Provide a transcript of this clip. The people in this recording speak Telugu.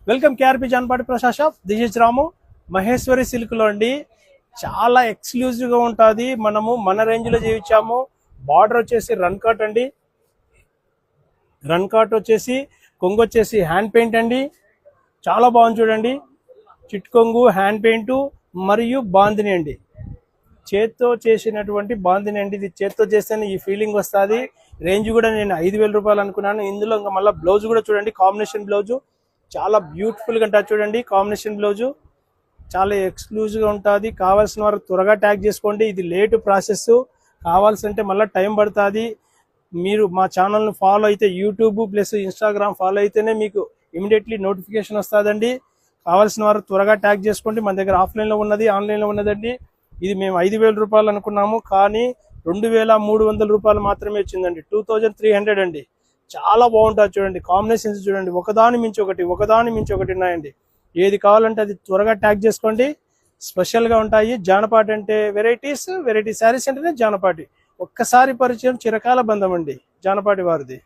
వెల్కమ్ కేఆర్పి జాన్పాటి Prasad shop. This is Ramu. Maheshwari silk లో అండి చాలా ఎక్స్క్లూజివ్ గా ఉంటుంది. మనము మన రేంజ్ లో చేయించాము. బార్డర్ వచ్చేసి రన్ కాట్ అండి. రన్ కాట్ వచ్చేసి కొంగు వచ్చేసి హ్యాండ్ పెయింట్ అండి. చాలా బాగుంది చూడండి. చిట్ కొంగు, హ్యాండ్ పెయింట్ మరియు బాందిని అండి. చేత్తో చేసినటువంటి బాందిని అండి. ఇది చేత్తో చేస్తేనే ఈ ఫీలింగ్ వస్తుంది. రేంజ్ కూడా నేను 5,000 రూపాయలు అనుకున్నాను. ఇందులో ఇంకా మళ్ళీ బ్లౌజ్ కూడా చూడండి, కాంబినేషన్ బ్లౌజు చాలా బ్యూటిఫుల్ గా ఉంటుంది చూడండి. కాంబినేషన్ బ్లౌజు చాలా ఎక్స్క్లూజివ్ గా ఉంటుంది. కావాల్సిన వారు త్వరగా ట్యాగ్ చేసుకోండి. ఇది లేట్ ప్రాసెస్, కావాల్సింటే మళ్ళీ టైం పడుతుంది. మీరు మా ఛానల్ని ఫాలో అయితే, యూట్యూబ్ ప్లస్ ఇన్స్టాగ్రామ్ ఫాలో అయితేనే మీకు ఇమీడియట్లీ నోటిఫికేషన్ వస్తుందండి. కావాల్సిన వారు త్వరగా ట్యాగ్ చేసుకోండి. మన దగ్గర ఆఫ్లైన్లో ఉన్నది, ఆన్లైన్లో ఉన్నదండి. ఇది మేము 5,000 రూపాయలు అనుకున్నాము, కానీ 2,300 రూపాయలు మాత్రమే వచ్చిందండి. 2,300 అండి. చాలా బాగుంటుంది చూడండి. కాంబినేషన్స్ చూడండి, ఒకదాని మించి ఒకటి ఉన్నాయండి. ఏది కావాలంటే అది త్వరగా ట్యాగ్ చేసుకోండి. స్పెషల్గా ఉంటాయి. జానపాటి అంటే వెరైటీ శారీస్ అంటేనే జానపాటి. ఒక్కసారి పరిచయం చిరకాల బంధం అండి జానపాటి వారిది.